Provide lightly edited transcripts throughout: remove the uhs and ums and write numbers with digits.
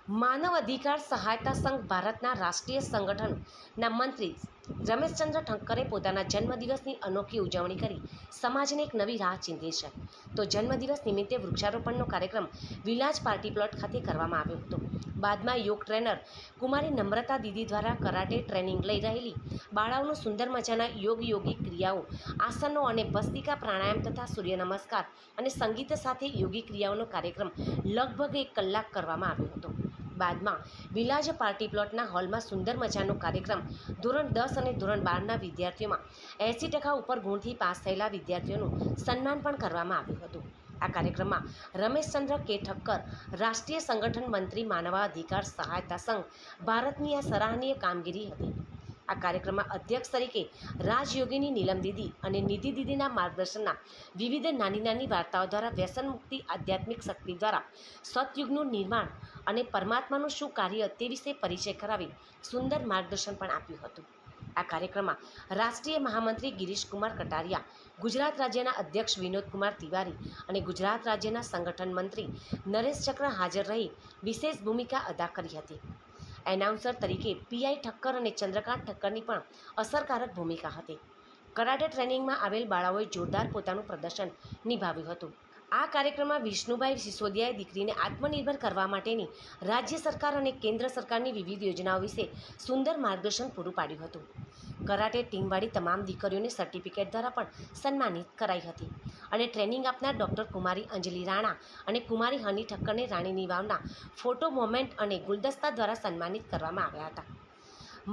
માનવ અધિકાર સહાયતા સંઘ ભારતના રાષ્ટ્રીય સંગઠનના મંત્રી રમેશચંદ્ર ઠક્કરે પોતાના જન્મદિવસની અનોખી ઉજવણી કરી સમાજને એક નવી રાહ ચીંધી છે. તો જન્મદિવસ નિમિત્તે વૃક્ષારોપણનો કાર્યક્રમ વિલાજ પાર્ટી પ્લોટ ખાતે કરવામાં આવ્યો હતો. બાદમાં યોગ ટ્રેનર કુમારી નમ્રતા દીદી દ્વારા કરાટે ટ્રેનિંગ લઈ રહેલી બાળાઓનું સુંદર મજાના યોગી ક્રિયાઓ, આસનો અને ભસ્ત્રિકા પ્રાણાયામ તથા સૂર્ય નમસ્કાર અને સંગીત સાથે યોગી ક્રિયાઓનો કાર્યક્રમ લગભગ 1 કલાક કરવામાં આવ્યો હતો. બાદમાં વિલાજ પાર્ટી પ્લોટના હોલમાં સુંદર મજાનો કાર્યક્રમ ધોરણ 10 અને ધોરણ 12ના વિદ્યાર્થીઓમાં 80% ઉપર ગુણથી પાસ થયેલા વિદ્યાર્થીઓનું સન્માન પણ કરવામાં આવ્યું હતું. આ કાર્યક્રમમાં રમેશચંદ્ર કે ઠક્કર રાષ્ટ્રીય સંગઠન મંત્રી માનવાધિકાર સહાયતા સંઘ ભારતની આ સરાહનીય કામગીરી હતી. આ કાર્યક્રમમાં અધ્યક્ષ તરીકે રાજયોગીની નીલમ દીદી અને નિધિ દીદીના માર્ગદર્શનના વિવિધ નાની વાર્તાઓ દ્વારા વ્યસન મુક્તિ, આધ્યાત્મિક શક્તિ દ્વારા સતયુગનું નિર્માણ અને પરમાત્માનું શું કાર્ય તે વિશે પરિચય કરાવી સુંદર માર્ગદર્શન પણ આપ્યું હતું. આ કાર્યક્રમમાં રાષ્ટ્રીય મહામંત્રી ગિરીશકુમાર કટારિયા, ગુજરાત રાજ્યના અધ્યક્ષ વિનોદકુમાર તિવારી અને ગુજરાત રાજ્યના સંગઠન મંત્રી નરેશ ચક્ર હાજર રહી વિશેષ ભૂમિકા અદા કરી હતી. એનાઉન્સર તરીકે પીઆઈ ઠક્કર અને ચંદ્રકાંત ઠક્કરની પણ અસરકારક ભૂમિકા હતી. કરાટે ટ્રેનિંગમાં આવેલ બાળાઓએ જોરદાર પોતાનું પ્રદર્શન નિભાવ્યું હતું. આ કાર્યક્રમમાં વિષ્ણુભાઈ સિસોદિયાએ દીકરીને આત્મનિર્ભર કરવા માટેની રાજ્ય સરકાર અને કેન્દ્ર સરકારની વિવિધ યોજનાઓ વિશે સુંદર માર્ગદર્શન પૂરું પાડ્યું હતું. કરાટે ટીમવાળી તમામ દીકરીઓને સર્ટિફિકેટ દ્વારા પણ સન્માનિત કરાઈ હતી અને ટ્રેનિંગ આપનાર ડૉક્ટર કુમારી અંજલિ રાણા અને કુમારી હની ઠક્કરને રાણીની વાવના ફોટો મોમેન્ટ અને ગુલદસ્તા દ્વારા સન્માનિત કરવામાં આવ્યા હતા.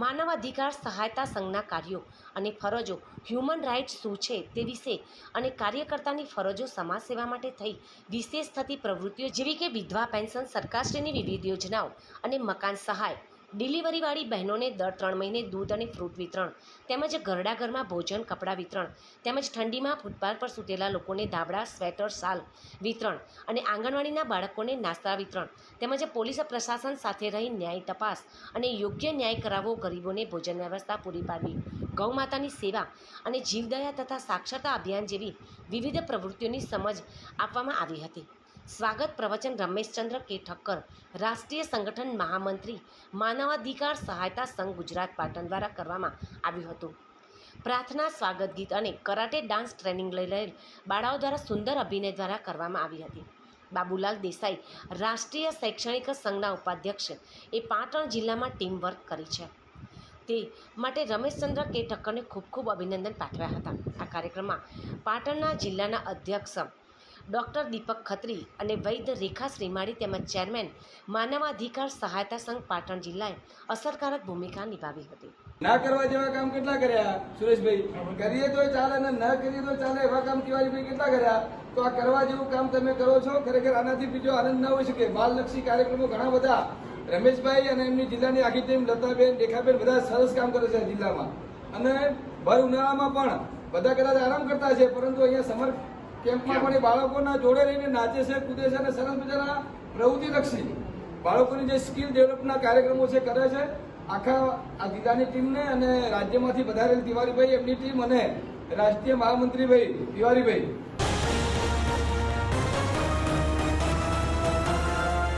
માનવ અધિકાર સહાયતા સંઘના કાર્યો અને ફરજો, હ્યુમન રાઇટ્સ શું છે તે વિશે અને કાર્યકર્તાની ફરજો સમાજ સેવા માટે થઈ વિશેષ થતી પ્રવૃત્તિઓ જેવી કે વિધવા પેન્શન, સરકારશ્રીની વિવિધ યોજનાઓ અને મકાન સહાય, ડિલિવરીવાળી બહેનોને દર 3 મહિને દૂધ અને ફ્રૂટ વિતરણ, તેમજ ઘરડા ઘરમાં ભોજન, કપડાં વિતરણ, તેમજ ઠંડીમાં ફૂટપાથ પર સૂતેલા લોકોને ધાબળા, સ્વેટર, શાલ વિતરણ અને આંગણવાડીના બાળકોને નાસ્તા વિતરણ, તેમજ પોલીસ પ્રશાસન સાથે રહી ન્યાય તપાસ અને યોગ્ય ન્યાય કરાવવો, ગરીબોને ભોજન વ્યવસ્થા પૂરી પાડવી, ગૌમાતાની સેવા અને જીવદયા તથા સાક્ષરતા અભિયાન જેવી વિવિધ પ્રવૃત્તિઓની સમજ આપવામાં આવી હતી. સ્વાગત પ્રવચન રમેશચંદ્ર કે ઠક્કર, રાષ્ટ્રીય સંગઠન મહામંત્રી માનવાધિકાર સહાયતા સંઘ ગુજરાત પાટણ દ્વારા કરવામાં આવ્યું હતું. પ્રાર્થના, સ્વાગત ગીત અને કરાટે ડાન્સ ટ્રેનિંગ લઈ રહેલ બાળાઓ દ્વારા સુંદર અભિનય દ્વારા કરવામાં આવી હતી. બાબુલાલ દેસાઈ, રાષ્ટ્રીય શૈક્ષણિક સંઘના ઉપાધ્યક્ષ એ પાટણ જિલ્લામાં ટીમ વર્ક કરી છે તે માટે રમેશચંદ્ર કે ઠક્કરને ખૂબ અભિનંદન પાઠવ્યા હતા. આ કાર્યક્રમમાં પાટણના જિલ્લાના અધ્યક્ષ ડૉક્ટર દીપક ખત્રી અને વૈદ્ય રેખા શ્રીમાળી તેમજ ચેરમેન માનવાધિકાર સહાયતા સંઘ પાટણ જિલ્લાએ અસરકારક ભૂમિકા નિભાવી હતી. ના કરવા જેવા કામ કેટલા કર્યા સુરેશભાઈ? કરીએ તો ચાલે અને ન કરીએ તો ચાલે એવા કામ તિવારીભાઈ કેટલા કર્યા? તો આ કરવા જેવું કામ તમે કરો છો. ખરેખર આનાથી બીજો આનંદ ના હોઈ શકે. બાળલક્ષી કાર્યક્રમો ઘણા બધા રમેશભાઈ અને એમની જિલ્લાની આખી ટીમ લતાબેન, રેખાબેન બધા સરસ કામ કરે છે જિલ્લામાં. અને ભર ઉનાળામાં પણ બધા કદાચ આરામ કરતા છે, પરંતુ અહીંયા સમર કેમ્પમાં પણ એ બાળકોના જોડે રહીને નાચે છે, કૂદે છે અને સરસ મજાના પ્રવૃત્તિલક્ષી બાળકોની જે સ્કિલ ડેવલપના કાર્યક્રમો છે કરે છે. આખા આ જિલ્લાની ટીમને અને રાજ્યમાંથી પધારેલ તિવારીભાઈ, એમની ટીમ અને રાષ્ટ્રીય મહામંત્રીભાઈ તિવારીભાઈ